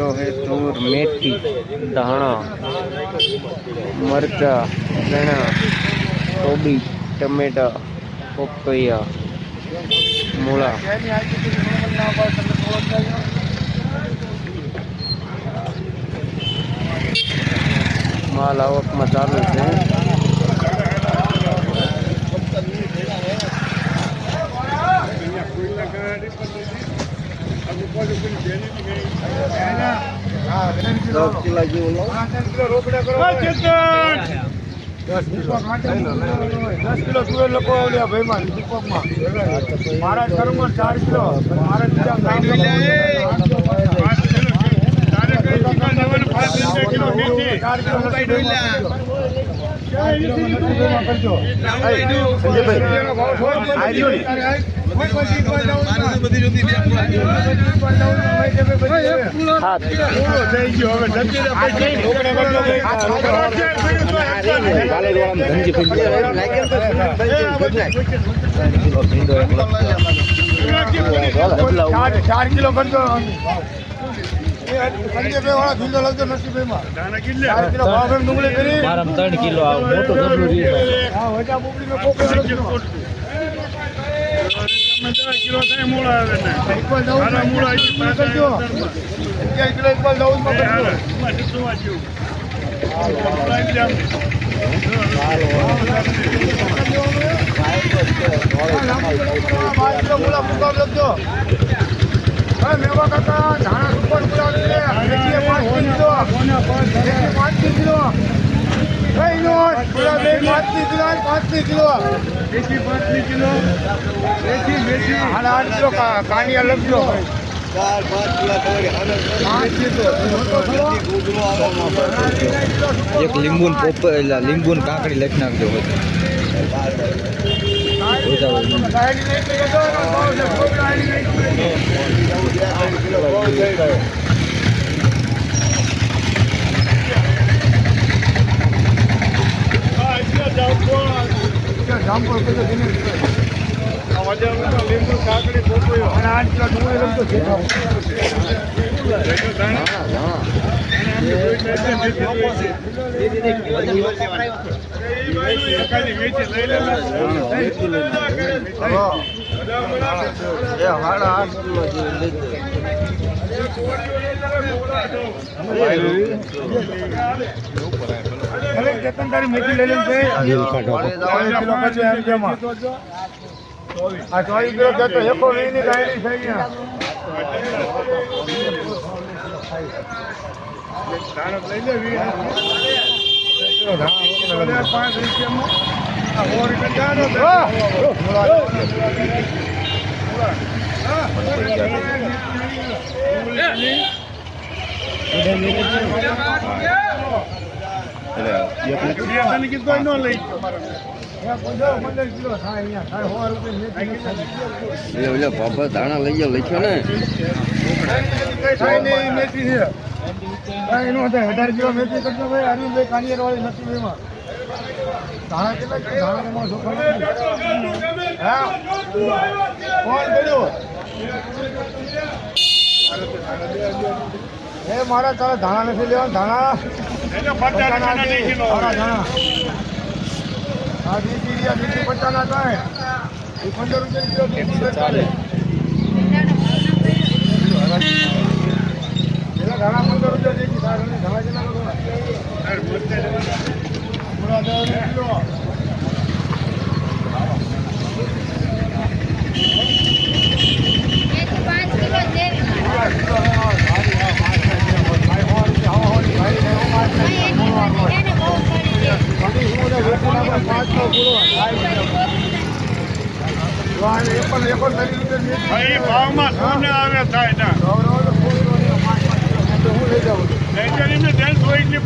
Kilo है तूर, मेथी, धाणा, मरचा, चना, गोभी, टमेटा, पपैया, मूला। माल आवक में चालू है। दस किलो तुवेर लोग भाई मारा 4 किलो चार किलो कर दो संजय भाई वाला झुंडो लगतो नसी भाई માં 4 કિલો ભાવ એમ ડુંગળી કરી મારામ 3 કિલો આ મોટો ડબલું રી હા વજા બોબડી મે કોકો 4 કિલો થાય મૂળા આવે ને એકવાર જાવ મારા મૂળા આવી કરજો 11 કિલો એકવાર જાવ માં કરજો માં સુવા જેવું મેવા કાકા ધાણા સુપર પૂરા છે 5 કિલો કઈ નો પૂરા 5 કિલો 5 કિલો મેથી 8 કિલો કાનિયા લખજો 4-5 કિલો एक लींबू लींबू काकड़ी लख नाखो લીંબુ કાકડી પોપૈયો 8 કિલો ડુંગળી લખજો તારી મેથી લઈ લે આ 24 કિલો જતો એકો લઈને ગાયની થઈ ગયા ધાણક લઈ લે 5 રૂપિયામાં ઓર કજાનો પાપા ધાણા લઈ જાવ લખ્યો ને મેથી છે કઈ નો થાય 18 કિલો મેથી કરજો ભાઈ અરવિંદભાઈ કાનિયર વાળી નથી એમાં ધાણા કેટલા ધાણા છોકરા હા કોણ કર્યો એ મારા તારા ધાણા નથી લેવા ધાણા હા બીજી 50 ના થાય 15 રૂપિયા કિલો ચાલે પેલા ધાણા 15 રૂપિયા દેખી ધાણા કેટલા કિલો ભાવમાં શું આવે થાય ના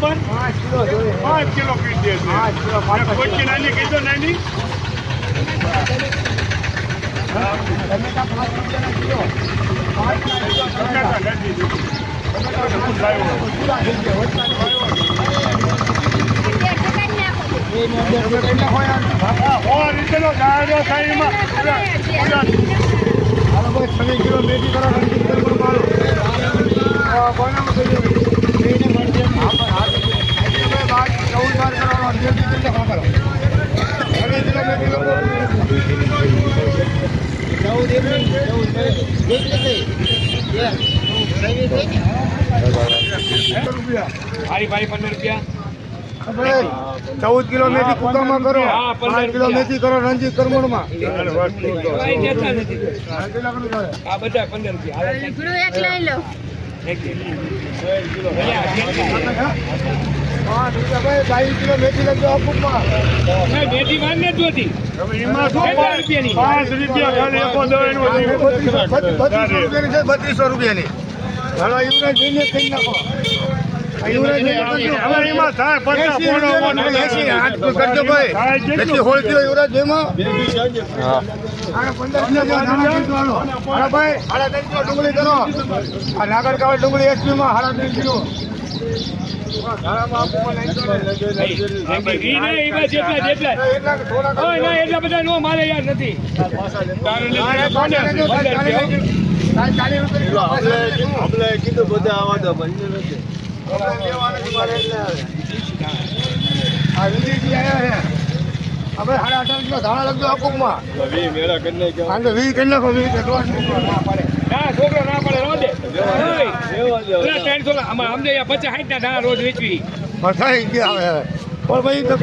પણ 5 કિલો કીધી છે નાની કીધો નાની કિલો મેથી કરો કોનામાં કરી દો એને મળશે ભાઈ 14 વાર કરવાનો 13 કેટલા કરો 14 કિલો મેથી કુકામાં કરો 5 કિલો મેથી કરો રણજીત કરમણમાં આ બધા 15 રૂપિયા એક લઈ લો. 22 કિલો મેથી લખજો અપૂપમાં મેથી વાર ને જોતી એમાં 5 રૂપિયા ખાલી એકો દવાનો 3200 રૂપિયાની હાલો યુવરાજ જઈને કઈ નાખો યુવરાજ એમાં થાય 50 કરજો ભાઈ એટલી હોળ કિલો યુવરાજ જેમાં આને 15 કિલો ભાઈ 3.5 કિલો ડુંગળી કરો આ નાગર કાવડ ડુંગળી એસપી માં 3.5 કિલો એટલા બધા નો મારે યાર નથી 40 રૂપિયા કીધું બધા આવા દો બંને નથી આ વિજયજી આયા છે હવે 8.5 કિલો ધાણા લખજો અપૂકમાં 20 મેળા કરી નાખ્યો 20 કરી નાખો 20 કે દોઢ ના પડે ના છોકરો ના પડે રોજ 300 અમને 50-60 ના દાણા રોજ વેચવી બધાય ગયા હવે પણ ભાઈ તો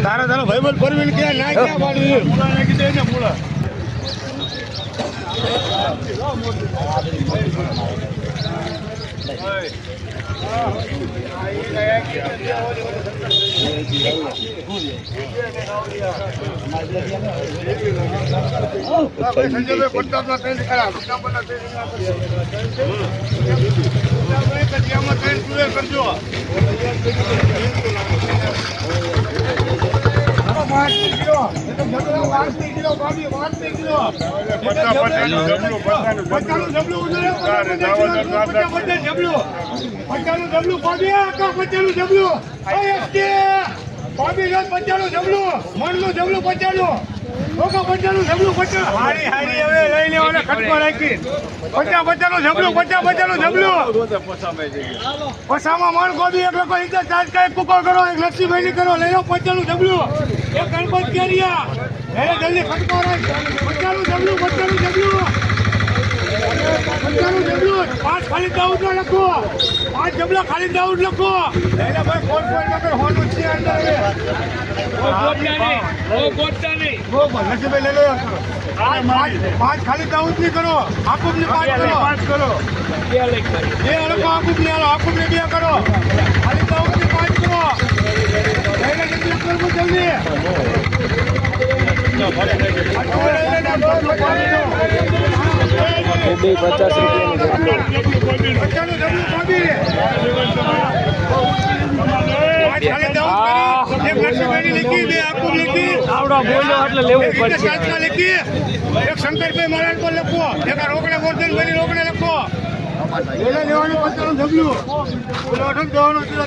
તારા ભાઈબંધ પરવીન ક્યાં ના ક્યાં પાડ્યું નાખી દે ને મૂળા સંજયભાઈ પંજાબના ટ્રેન ખરા પંજાબના ટ્રેન કરજો 5 કિલો 5 કિલો બાબી 5 કિલો 50 જબલું ઉધરે 50 જબલું 50 જબલું બાબી આકા 50 જબલું આયસ્કે બાબી 50 જબલું મનનું જબલું 50 ઓકા 50 જબલું 50 હારી હારી હવે લઈ લેવાને ખટકો રાખી 50 જબલું 50 જબલું પસામાં મણ ગોબી એક લોકો ઇજ્જત ચાર્જ કાય કુકો કરો એક લક્ષ્મીભાઈ ની કરો લઈ લો 50 જબલું એક ગણપત કેરિયા એને જલ્દી ખટકો રાખ 50 જબલું 50 જબલું 5 ખાલી દાઉદ નો લખો 5 જબલા ખાલી દાઉદ લખો એને ભાઈ કોણ નગર હોનું છે અંદર ગોટતા નહીં લક્ષ્મીભાઈ લઈ લો 5 ખાલી દાઉદ ની કરો આકુબ ની 5 કરો બે લખો આકુબ ની આકુબ ને 2 કરો ખાલી દાઉદ ની 5 કરો એને જલ્દી કરવું જલ્દી 50 લેવું પડશે શંકરભાઈ મહારાજ પર લખો એક રોકડે ગોરધન ભાઈ રોકડે લખો એને લેવાનું 50 જબલું દેવાનો કિલો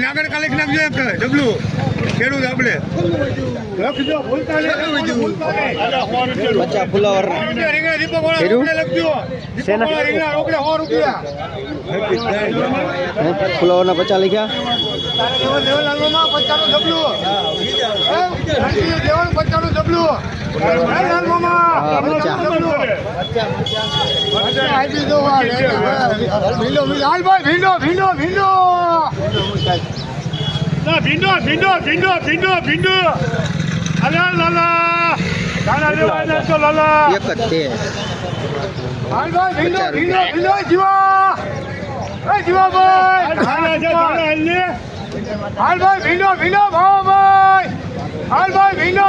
નાગર કાલેક નાખજો ડબલું ખેડૂત આપણે લખજો ભૂલતા રીંગણા દીપક વાળા લખજો દીપક વાળા રીંગણા રોકડે 100 રૂપિયા ફુલાવરના 50 લખ્યા દેવલાલમાં 50 જબલું દેવાનું 50 જબલું ભીંડો અલા લાલા ગાના લેવા તો લાલા એક જ છે હાલ ભાઈ ભીંડો જીવા એ જીવાભાઈ હાલ ભાઈ ભીંડો ભાઈ હાલ ભાઈ ભીંડો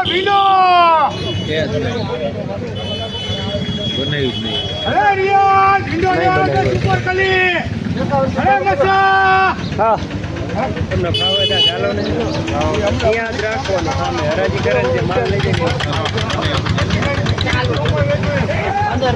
બનાવ્યું જ નહીં અરે રિયાઝ ભીંડો સુપર કલી અરે મસા હા તમને ભાવે ત્યાં ચાલો ને ત્યાં જ રાખવાનું સામે હરાજી કરે છે માલ લઈ જઈને અંદર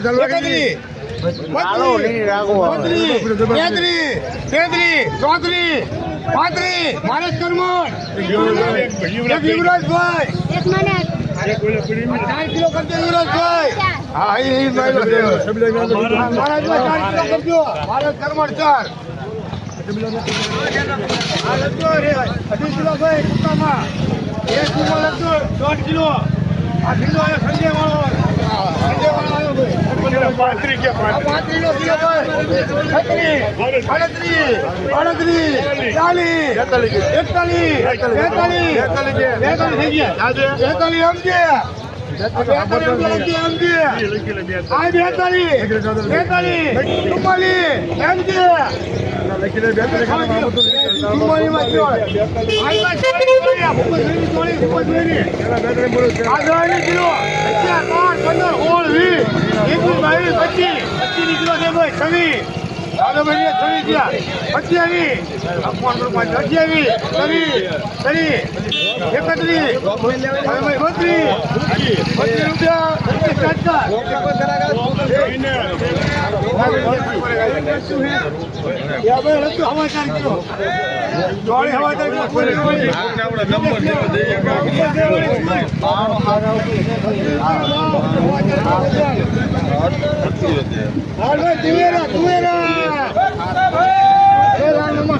એકત્રીસ, બત્રીસ, તેત્રીસ, ચોત્રીસ, પાંત્રીસ, ભારત કરમોડ, એક યુવરાજભાઈ, 4 કિલો કરજો યુવરાજભાઈ. હા એ મહારાજભાઈ 4 કિલો કરજો. ભારત કરમોડ 4. આ લખજો રે 18 કિલો ભાઈ કુકામાં. 1 કિલો લખજો 1.5 કિલો. આ કિલો આયો સંજય વાળો. સંજય વાળો આવ્યો ભાઈ. 35 કિલો ભાઈ. 36, 38, 40, 41, થઈ ગયા.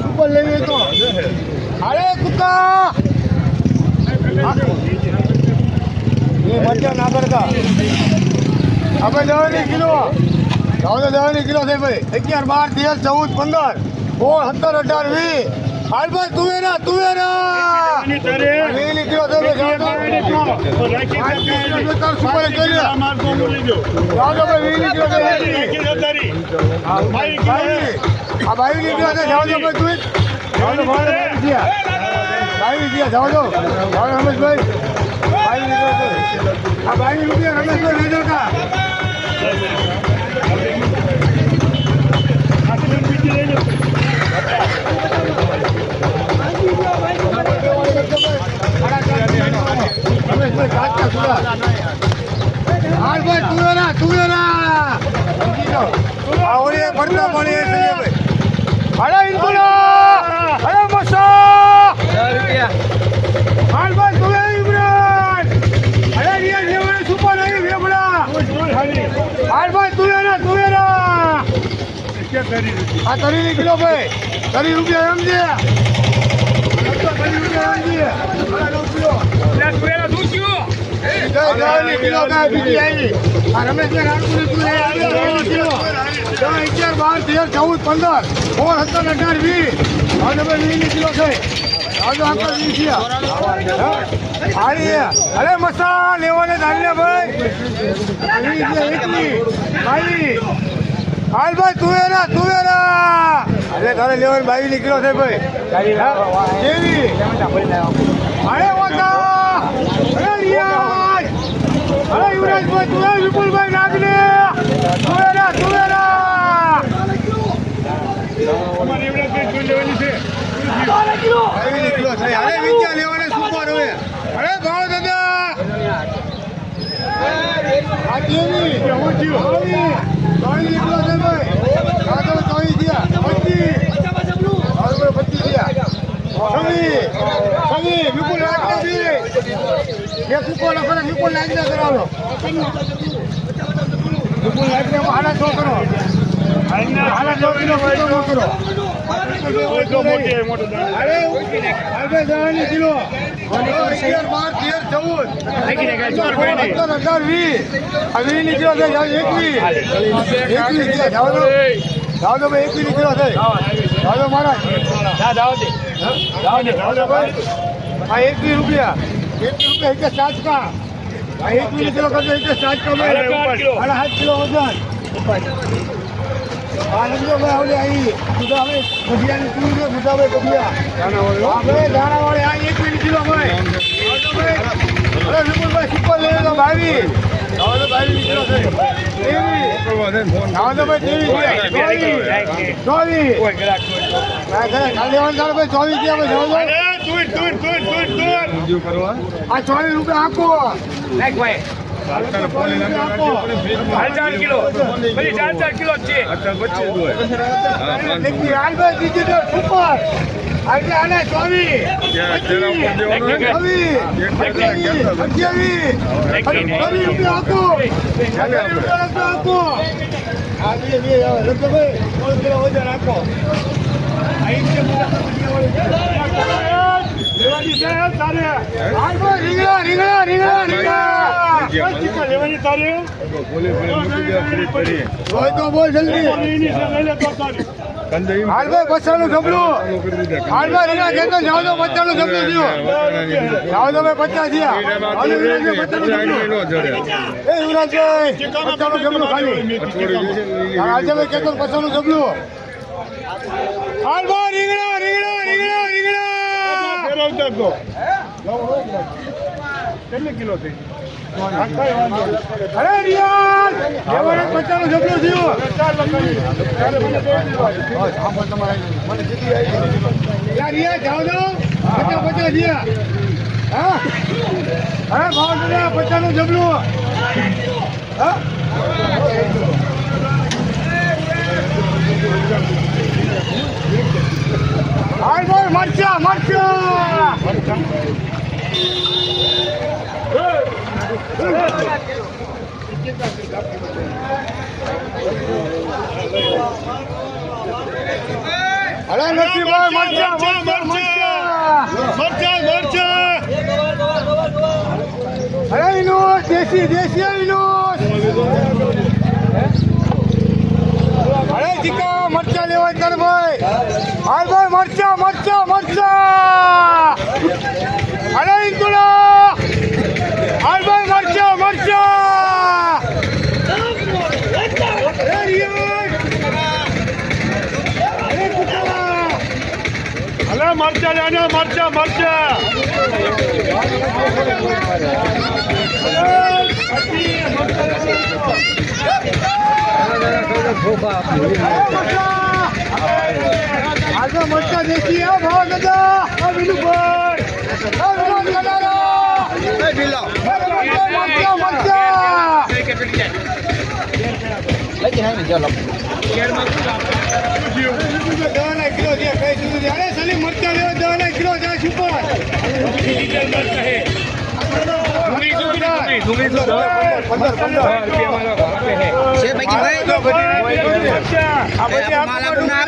સુપર લેવી તો અરે કુકા એ મધ્ય ના કરતા આપણે દવાની કિલો દવાની કિલો છે ભાઈ 11, 12, 13, 14, 15, 16, 17, 18, 20 હાલભાઈ તુવેરા વેલી કિલો છે ભાઈ સુપર કરી આ ભાઈ વેલી કિલો છે આ 22 કિલો છે જાવ દો ભાઈ તું જાવ દો ભાઈ 22 જાવ દો રમેશભાઈ 22 રૂપિયા રમેશભાઈ લઈ જાવ કા આ 30 કિલો ભાઈ 30 રૂપિયા એમ છે અરે મસા લેવાને ધાન્ય ભાઈ હાલ ભાઈ તું એના અરે તારે લેવાનું 22 કિલો છે ભાઈ કેવી અરે ઓકા અરે રિયાજ અરે યુવરાજભાઈ તું વિપુલભાઈ નાગને તું એના અમારી યુવરાજભાઈ તું લેવાની છે 22 કિલો થાય અરે વિચાર લેવાને સુપર હવે અરે ભાવ દાદા આ કેવી હું થયું 22 કિલો છે ભાઈ આ તો 24 થયા 25 થયા સમી વિપુલ નાગને એક ઉપર લખો વિપુલ નાગને કરાવો વિપુલ નાગને આના 100 કરો આના 100 કિલો કરો અરે કિલો 12 કિલો થાય મારા 21 રૂપિયા 1 का 21 किलो करते 7 का 8 किलो वजन आनंदो भाई आवले आई सुधा में भजिया ની પૂરી સુધા ભાઈ ભજીયા દાણા વાળે આ 21 કિલો ભાઈ અરે વિપુલભાઈ સુપર લે તો 22 કિલો છે એવી આવો ભાઈ દેવી 24 કોઈ ગ્રાહક કાલે વાળા ભાઈ 24 કે જાવ અરે તું કરવા આ 24 રૂપિયા આપો લાઈક ભાઈ 4 કિલો બલી 4 કિલો છે અચ્છા બચ્ચે દો લેકી હાલ ભાઈ ડિજિટલ સુપર આજે આને 24 રૂપિયા આપો આજે બે લગભગ ભાઈ 1 કિલો વજન રાખો લેવાની છે તારે હાલ ભાઈ રીંગણા લેવાની તારે બોલ તો બોલ જલ્દી હાલ ભાઈ બચ્ચાનું જબલું હાલ ભાઈ રીંગણા કહેતો જાવ તો બચ્ચાનું જબલું થયું જાવ તો ભાઈ 50 થયા એ યુવરાજભાઈ બચ્ચાનું જબલું ખાલી આજે ભાઈ કહેતો બચ્ચાનું જબલું હાલ ભાઈ રીંગણા કેટલી કિલો થઈ અરે રિયાલ એવરે 50 નું જબલું થયું મને જીતી આવી યાર રિયા જાવ દો 50 થયા હા અરે ભાવ 50 નું જબલું હા હાલ બોલ મરચા અરે નથી ભાઈ મરચા અરે ઇનોસ દેશી ઇનોસ અરે જીકા મરચા લેવા તાર ભાઈ હાલ ભાઈ મરચા અરે ઇન્દુલા હાલ ભાઈ મરચા અરે મરચા લેના મરચા આજે મરચા દેખી આ ભાવ દાદા આ વિનુભાઈ આ વિનોદ કલારા એ બિલો મરચા લઈ કે હે ને ચાલો દવાના કિલો જે કઈ સુધી અરે સલી મરચા લેવા દવાના કિલો જાય સુપર ડિજિટલ મરચા હે છે બાકી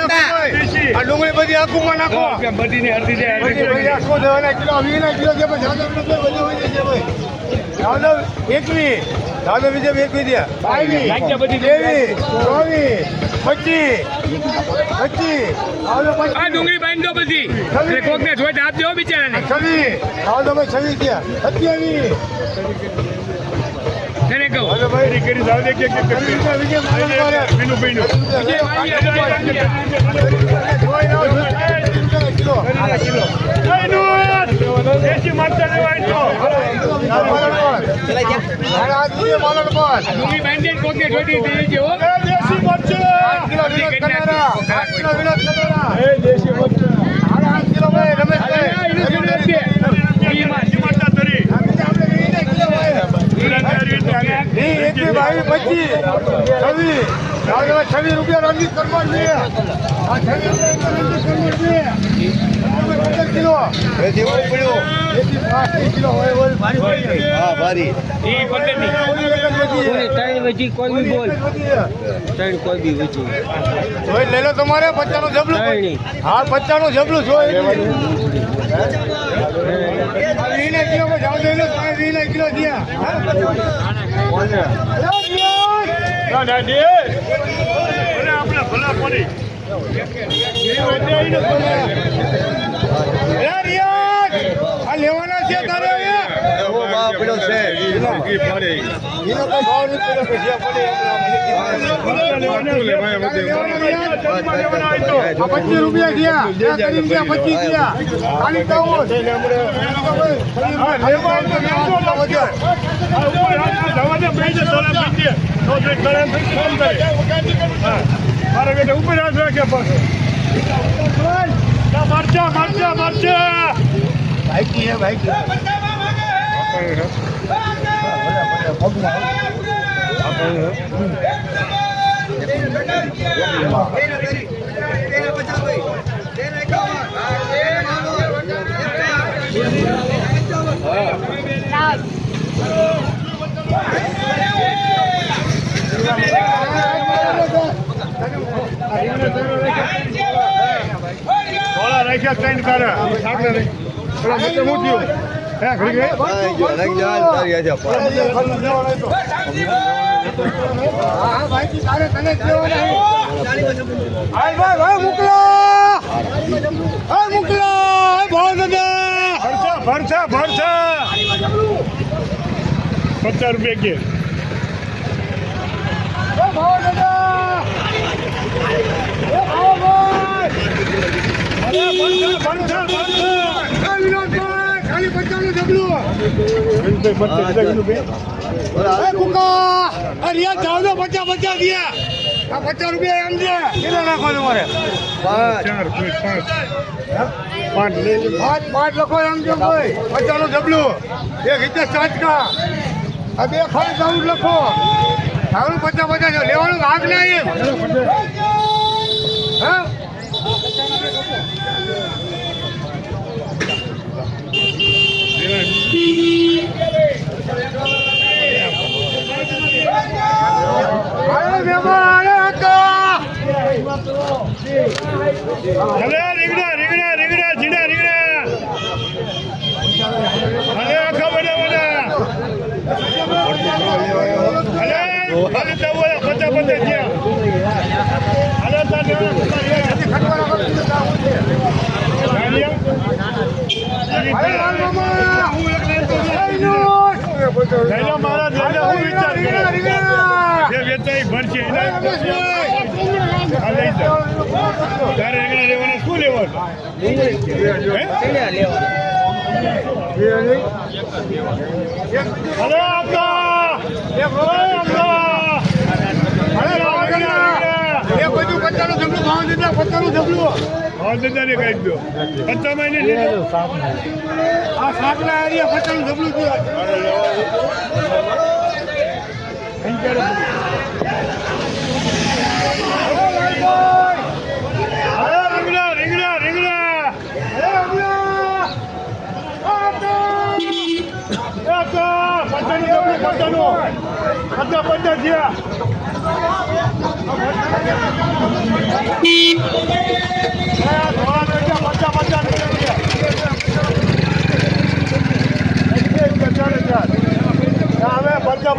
ભાઈ આ ડુંગળી બધી આખુંમાં નાખો બધીને અડધી જાય બધી ભાઈ 110 કિલો 20 કિલો છે પણ જાદવ બધું હોય છે ભાઈ જાદવ 21 જાદવ બીજે 21 દે 22 બધી 23 24 25 આ ડુંગળી બાંધો બધી કોકને જોઈ આપજો બિચારાને 26 જાદવ ભાઈ 26 દે 27 તને કહું હવે ભાઈ કરી જાવ દે કે વિજય બીનું બીનું કિલો દેશી મરચા લેવાય તો ડુંગળી બાંધીને કોકને જોઈ દેજો હો દેશી મરચા કિલો વિનોદ કનારા 8 કિલો વિનોદ કનારા એ દેશી મરચા 8 કિલો ભાઈ રમેશભાઈ મરચા તરી ₹26 રંજીત કરવાનું છે આ 26 કિલો કિલો હોય હા ભારી એ પંદરની ત્રણ વજી કોઈ બી બોલ ત્રણ કોઈ બી વજી જોઈ લઈ લો તમારે 55 નું જબલું હા 55 નું જબલું જોઈ 20 કિલો માં જાવ દે 20 કિલો દિયા ના દે આપણે ભલા પડી આ લેવાના છે તારે એવો બાપડો છે એનો કોઈ ભાવ નથી પડ્યો ઉપર હાથ રાખે મરચા મરચા મરચા ભાઈ હે ભાઈ થોડા રાખ્યા ટ્રેન્ડ કરે થોડા મત મૂક્યું હે ઘડી ગઈ હા ભાઈ તારે તને લેવાના હાલ ભાઈ મોકલા હા મોકલા ભાવ દાદા ભરસા ભરસા 50 રૂપિયા કે ભાવ દાદા ખાલી 50 નું જબલું રિયા જાવ દો 50 દિયા આ 50 રૂપિયા એમ છે કેટલા નાખો તમારે 5 લખો એમ છે ભાઈ 50 નું જબલું એક રીતે ચાટકા આ બે ખાલી 14 લખો આવડું 50 લેવાનું આગ ના એમ હા રીંગણા રીંગણા રીંગણા જીણા રીંગણા અરે આખા બધા બધા અરે ખાલી તો બોલા 50 ગયા અરે તારે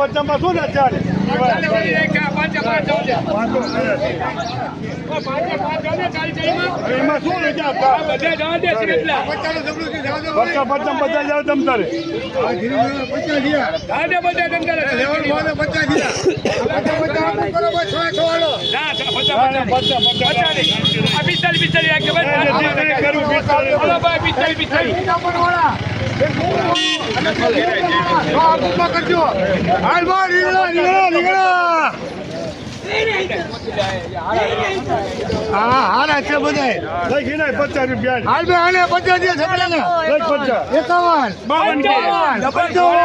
બચ્ચામાં શું ને ચાલે એમાં શું ને બચ્ચા બધા જાવ તમ તારે કરજો હાલ બાર રીંગણા હા હારા છે બધા લઈ ઘીને 50 રૂપિયા હાલ બે આને 50 દે સકડા ને લઈ 50 51 52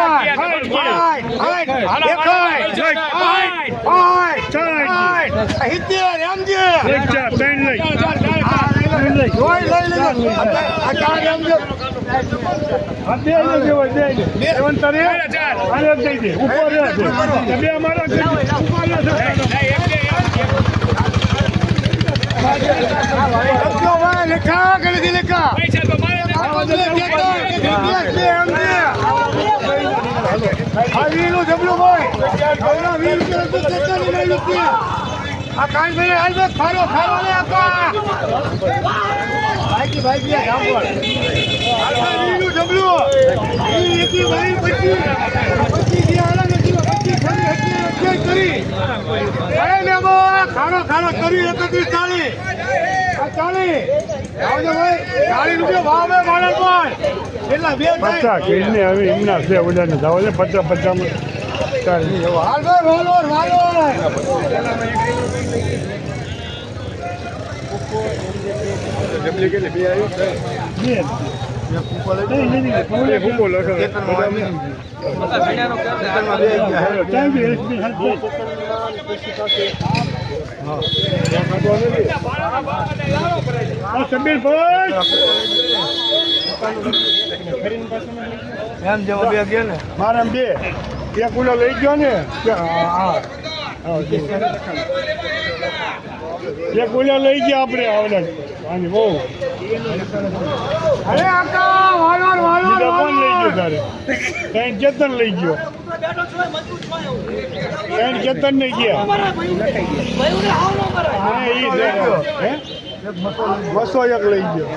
ખાનો કરી 31 40 ભાવ એટલા બે 50 કહીને હવે એમના છે ઓલાને જાવ છે 50 મારે બે એક ઉલો લઈ ગયો ને એક ઉલો લઈ ગયા આપણે આવડે આની બહુ અરે આકા વાલોર કોણ લઈ ગયો તારે કઈ ચેતન લઈ ગયો કઈ ચેતન નહીં ગયા હા ઈ હે 201 લઈ ગયો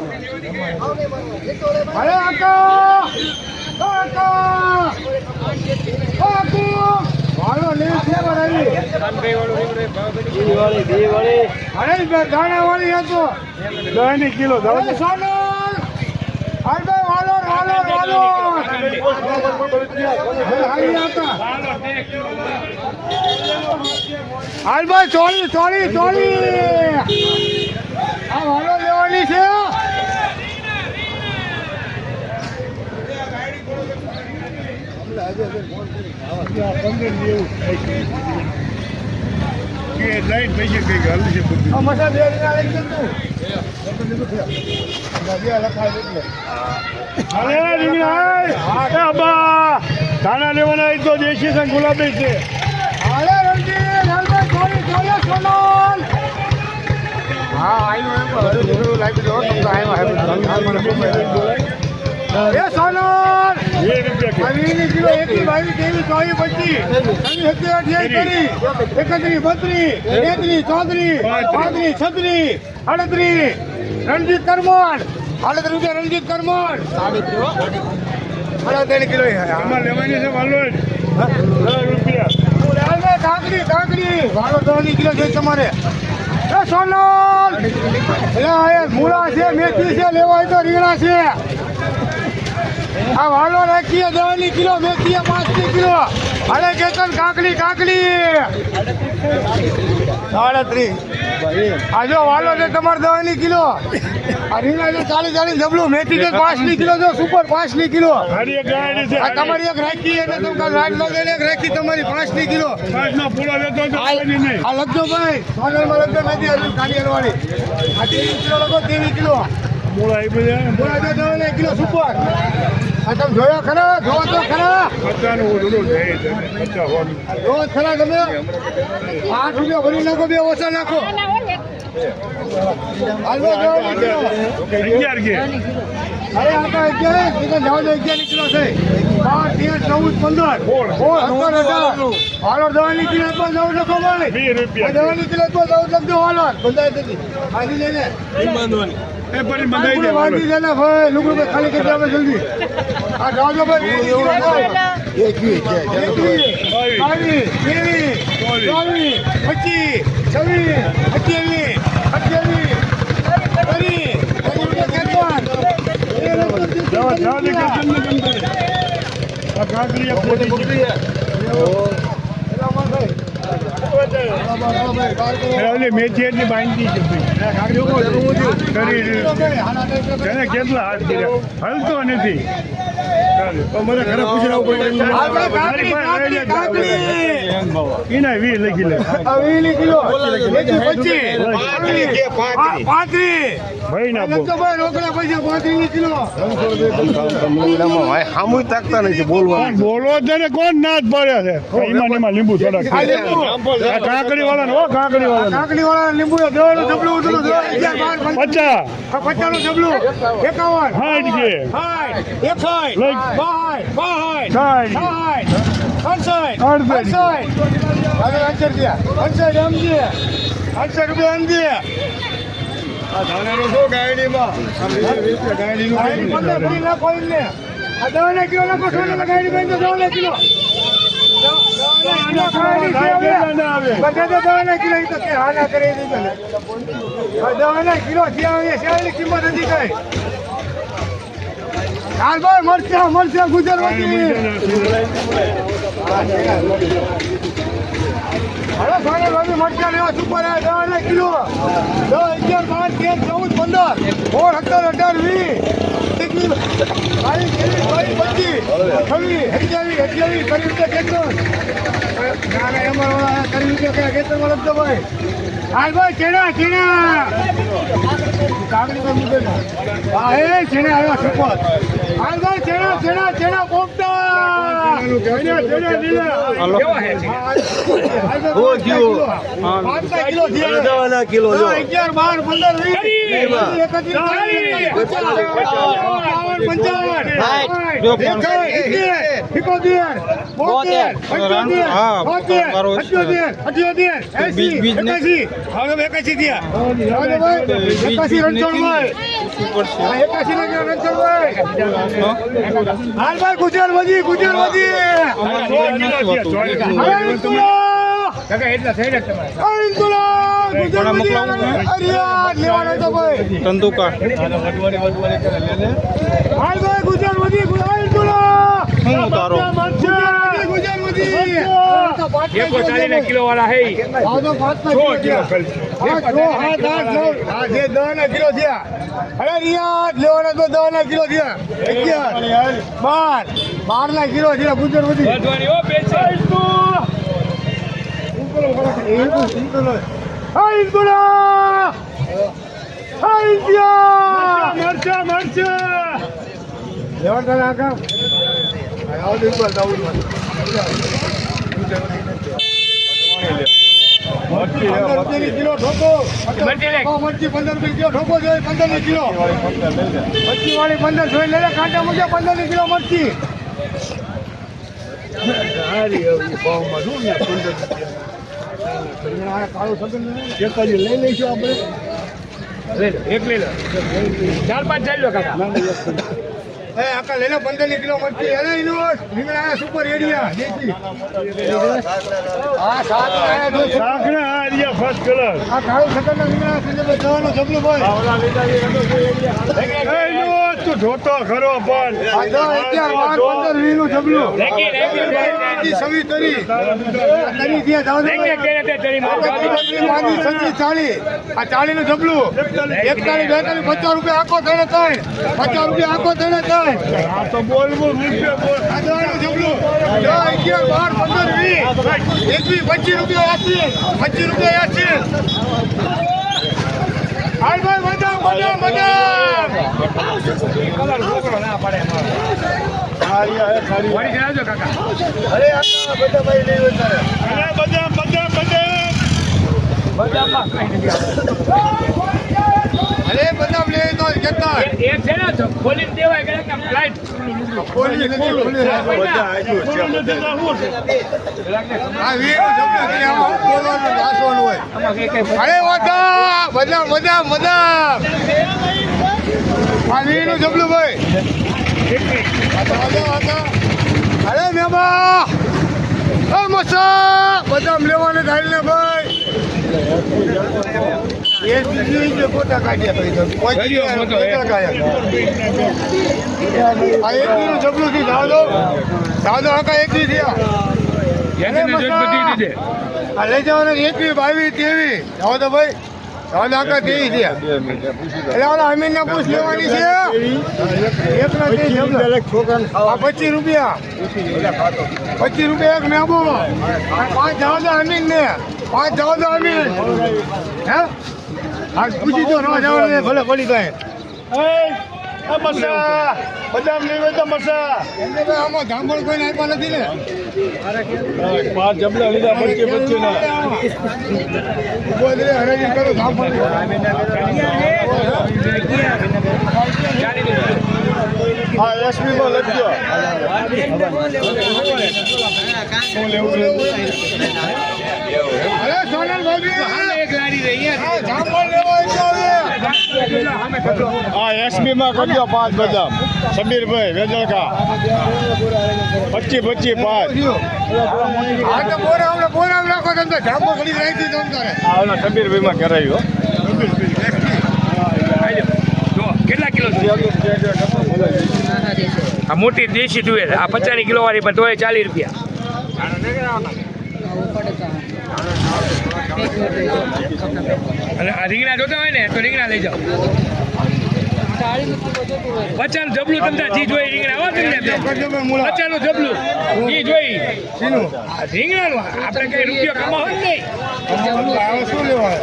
અરે આકા વાલો લે છે બરાવી અરે દાણા વાળી હતો 10 કિલો દાવ સોનો હાલ વાલો હાલ ભાઈ ચોળી આ વાલો લેવાની છે ધાણા લેવાના તો દેશી છે ગુલાબી છે રણજીત કરમોણ 38 રૂપિયા રણજીત કરમોણ 3.5 કિલો લેવાની છે વાલો રૂપિયા કાકડી વાલો 10 કિલો છે તમારે સોનલ મૂળા છે મેથી છે લેવાય તો રીંગણા છે આ વાલો રાખીએ 10 કિલો મેથી 5 કિલો અરે કેતન કાકડી 38 આ જો વાલો છે તમારે 10 કિલો આ રીંગણા છે 40 જબલું મેથી છે 5 કિલો જો સુપર 5 કિલો આ તમારી એક રાખી એટલે તમે રાત લાગે એક રાખી તમારી 5 કિલો આ લખજો ભાઈ સોનલમાં લખજો મેથી કાઢી વાળી આ 30 કિલો લખો 30 કિલો મૂળા જો 10 કિલો સુપર આ તમે જોયા ખરા જોવા તો ખરા રોજ ખરા તમે 8 રૂપિયા ભરી નાખો 2 ઓછા નાખો હાલવા જવાની કિલો. 11 કે અરે આખા 11 કિલો જાવ તો 11 કિલો છે 12, 13, 14, 15 હાલો દવાની કિલો તો જાવ લખો ભાઈ 20 રૂપિયા દવાની કિલો તો જાવ લખજો હાલો બંધાઈ દીધી આજી લઈને એ પણ બંધાઈ દે વાગી જાય ને ભાઈ લુગડું ભાઈ ખાલી કરી આવે જલ્દી આ જાવ જો ભાઈ 21 મેથી એટલી બાંધી છે તેને કેટલા હાથ કર્યા હલતો નથી મને ઘરે પૂછીને એના 20 લખી લે ભાઈ ના બોલવો તને કોણ નાચ પડે છે એમાં એમાં લીંબુ થોડાક કાકડી વાળા ને કાકડી વાળા લીંબુ દેવાનું જબલું ઉતરું 50 નું જબલું 51 60 કે કિંમત હતી કઈ ભાઈ મરચા ગુજરાતી હવે સાને ભાઈ મરચા લેવા સુપર 10 કિલો 10, 11, 12, 13, 14, 15 હાલ ભાઈ ચેડા કાગડી પર મૂકે હા એ ચેડા આવ્યા સુપર હાલ ભાઈ ચેડા પોપટા કિલો 11, 12, 15 ગુજરાત વધી તંદુકા કિલો વાળા હે 10 કિલો થયા અરે રિયાદ લેવાના તો 10 કિલો થયા 11, 12 કિલો થયા ગુજર વધી કિલો ઠોકો મરચી 15 કિલો ઠોકો જોઈએ 15 કિલો મરચી વાળી 15 જોઈ લે કાંટા મુજબ 15 કિલો મરચી કાળું સગન લઈ લઈશું આપણે એક લઈ લો 4-5 ચાલી લો કાકા આકા લઈ લો 15 કિલો મરચી અરે રીંગણા સુપર એરિયા દેખી સાંકડા આરિયા ફર્સ્ટ કલર આ કાળું સગન રીંગણા સંજય જવાનું જબલું ભાઈ તું જોતો ખરો પણ 11, 12, 15, 20 નું જબલું સવી તરી ત્યાં આ 40 નું જબલું 41, 42, 50 રૂપિયા આખો થઈને 50 રૂપિયા આખો થઈને આ તો બોલવું જબલું 11, 12, 15, 20, 25 રૂપિયા 80 હાલ ભાઈ મજા બધા અરે બધા લે તો કેટલા એક છે ને તો ખોલીને દેવાય કે કેમ ફ્લાઇટ ખોલી નથી ખોલી બધા આ વીર શબ્દ છે આમાં બોલવાનું વાસવાનું હોય અરે વાતા બધા મજા મજા આ વીરનું જબલું ભાઈ અરે મેમા મસા બધા લેવાને થાય ને ભાઈ એ બીજી જે ફોટા કાઢ્યા ભાઈ તો કોઈ ફોટા કાઢ્યા આ એક નું જબલું થી દાદો આકા એક દી થયા આ લઈ જવાના 21 22 23 જાઓ તો ભાઈ દાદો આકા 23 થયા એટલે ઓલા અમીન ને પૂછ લેવાની છે એક ના 23 જબલું આ 25 રૂપિયા 25 રૂપિયા એક મેબો 5 જાઓ તો અમીન ને 5 જાઓ તો અમીન હે આ પૂછી તો ન જવાનું ભલે પડી ગયે મસા બદામ લેવે તો મસા એમને તો આમાં જાંબળ કોઈ આપ્યા નથી ને પાંચ જબલા લીધા બચ્ચે ના ઉભો દે હરાજી કરો જાંબળ હા એસપી માં લખજો શું લેવું અરે સોનલ ભાભી એક લારી રહી હા જાંબળ લેવો હા એસબી માં કરજો 5 બદામ સમીરભાઈ વેજળકા 25 5 આ તો બોરામ રાખો તમે જાંબો ખડી રાખી દીધો તમે આ ઓલા સમીરભાઈ માં કરાયો કેટલા કિલો આ મોટી દેશી તુવેર આ 50 કિલો વાળી પણ તોય 40 રૂપિયા અને આ રીંગણા જોતા હોય ને તો રીંગણા લઈ જાઓ 50 જબલું તમને જી જોઈ રીંગણા આવો ને 50 જબલું જી જોઈ રીંગણાનું આપણે કઈ રૂપિયો કમાવો નહીં શું લેવા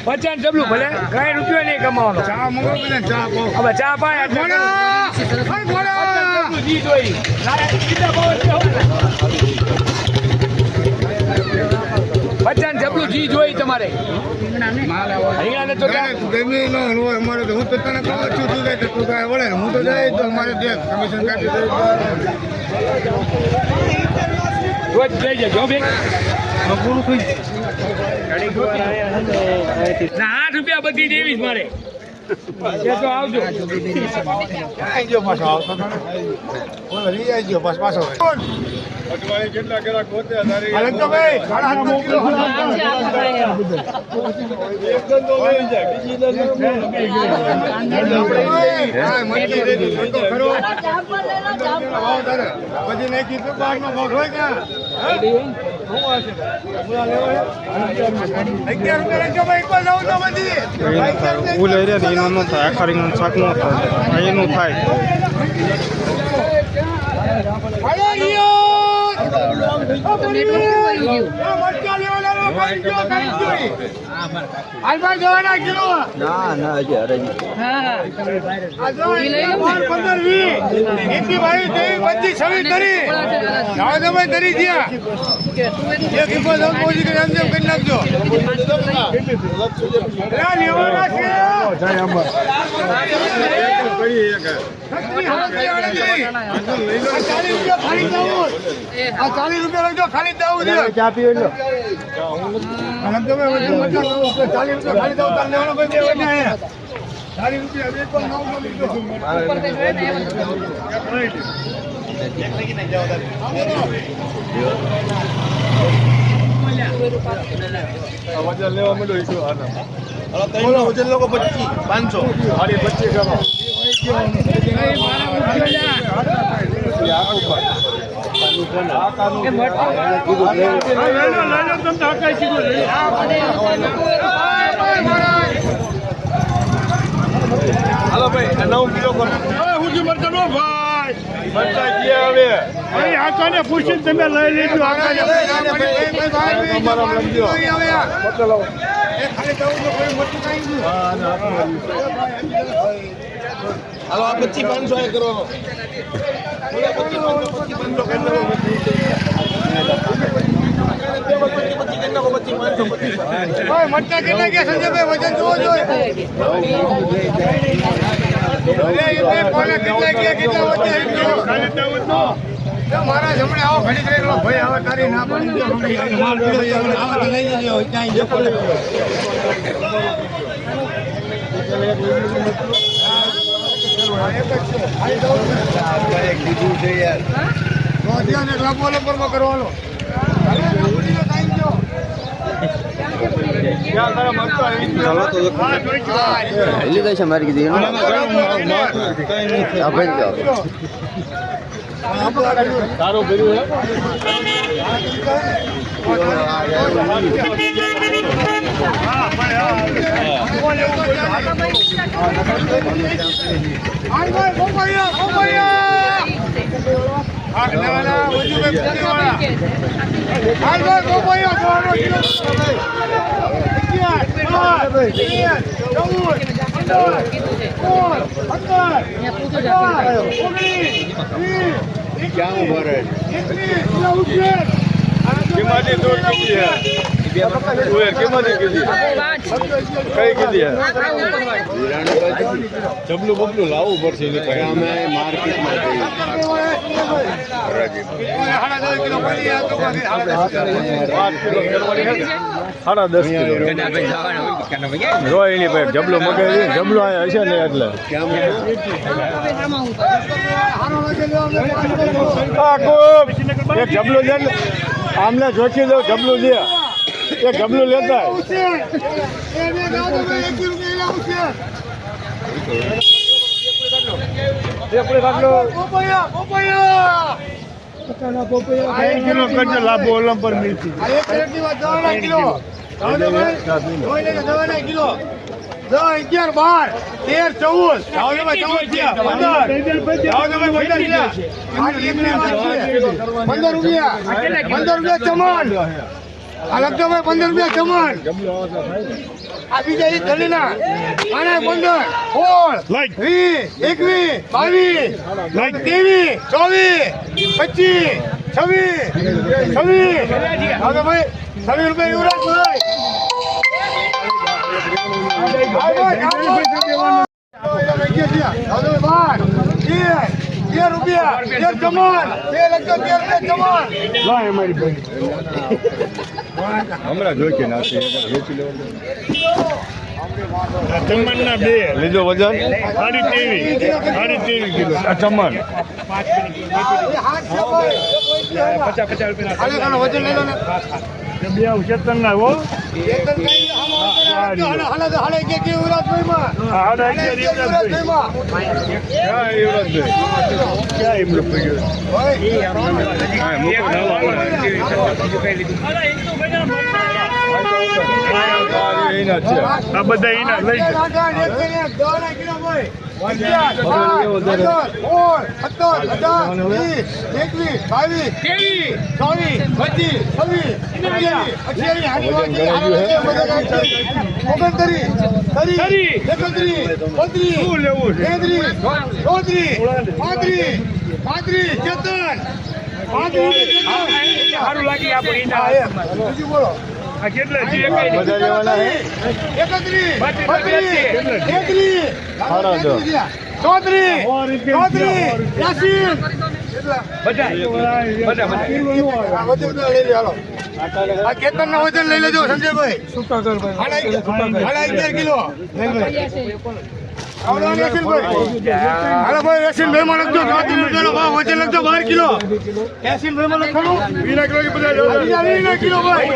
50 જબલું ભલે કઈ રૂપિયો નહીં કમાવાનો ચા મંગાવો ને ચા પાવ હવે ચા પાય જી જોઈ 50 જબલું જી જોઈ તમારે રીંગણાને તો ગમી ન હોય અમારે તો હું તો તને કહું છું તું જાય તું કાંઈ વળે હું તો જાય તો અમારે ત્યાં કમિશન કાપી રોજ લઈ જજો બે પૂરું થઈ ના 8 રૂપિયા બધી દેવી જ મારે તો આવજો આઈ પાછો આવતો ઓલો લઈ આવજો પાછો કેટલા કેરા ગોતે તારી હાલ તો ભાઈ 7.5 કિલો એકદમ તો લઈ જાય બીજી હા મચ્છી દે તો ખરો પછી નાખી તો બારમાં ભાવ હોય કે હું આશે મુલા લેવા 11 રૂપિયા રંજો ભાઈ એકવાર જાવ તો બધી ઉલે રે એનો ન થાય આખા રીંગણ શાક ન થાય એનું થાય ના ના હજી હરાજી ખાલી દાવું ચા પી લો 40 રૂપિયા ખાલી દાવું તાર લેવાનો ભાઈ 40 રૂપિયા લેવા મળ્યો વજન લોકો 25 હાલો ભાઈ 9 કિલો કરો હું જે મરચા નો ભાઈ મરચા ગયા હવે ભાઈ આકાને પૂછીને તમે લઈ લેજો આકાને અમારા લંજો પકડો એ ખાલી તાવું તો કોઈ મોટી કાઈ ગયું હાલો આ 25 500 એ કરવાનો 25 500 કરવાનો ભાઈ મટકા કેટલા ગયા સંજયભાઈ વજન જોવો જોઈએ મારા જમણે આવો ઘડી કરી ભાઈ હવે તારી ના પડી કરવાનો લીધો છે મારી કીધી સારું કર્યું क्या उम्र है જબલું બબલું લાવવું પડશે અમે માર્કેટમાં સાડા 10 કિલો રોહિણી ભાઈ જબલો મગાવી જબલો અહીંયા હશે ને એટલે એક જબલો લે આમને જોખી દો જબલું લે એક જબલું લેતા કિલો કરજો લાભો ઓલંપર મિલતી કિલો 11, 12, 13, 14 15 ચમન આ લગતો ભાઈ 15 રૂપિયા ચમન આ બીજા એ ધલીના આને 15 16 20 21 22 23 24 25 26 હવે ભાઈ 26 રૂપિયા યુવરાજ હમણાં જોઈ કે નાખી ચમન બે લીધો વજન 23 કિલો આ ચમન 50 રૂપિયા વજન લઈ લો ને બે ચેતન ના હો આ બધા એના લઈ સારું લાગી આપણે આ કેટલા છે બધા લેવાના હે 11 કેતન ના વજન લઈ લેજો સંજયભાઈ સુકા કર ભાઈ 11 કિલો હાલો ભાઈ રેસીન ભાઈ માં લખજો વજન લખજો 12 કિલો રેસીન ભાઈ માં લખવાનું 20 કિલો ભાઈ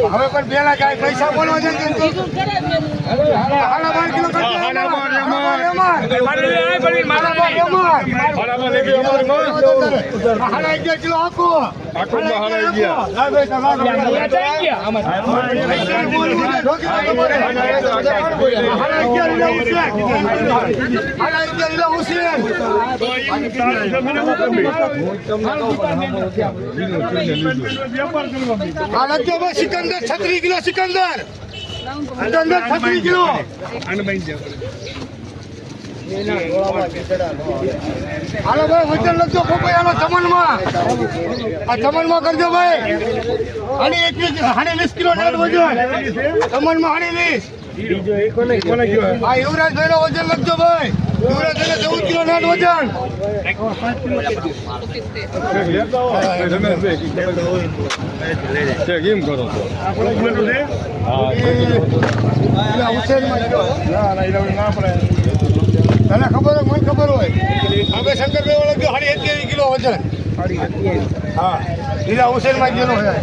હવે પણ પેલા કાંઈ પૈસા બોલવા છે હાલા 12 કિલો કરજો હાડામાં લઈ ગયો અમારી માં. હાડા 11 કિલો આખો આખો માં હાડા 11. લાવ ભાઈ તમારો અહીંયા ચાલી ગયા આમાં. હાડા 11 કિલો હુસેન આ લખજો ભાઈ સિકંદર 36 કિલો સિકંદર 36 કિલો હાલો ભાઈ વજન લખજો પોપૈયાનો ચમનમાં આ ચમનમાં કરજો ભાઈ હાડી 20 કિલો નેટ વજન ચમનમાં હાડી 20 આ યુવરાજભાઈ નો વજન લખજો ભાઈ યુવરાજભાઈ 14 કિલો નેટ વજન છે કેમ કરો છો? તને ખબર હોય મને ખબર હોય હવે શંકરભાઈ વાળા ગયો 21 કિલો વજન હા લીલા હુસેન માં ગયેલો હોય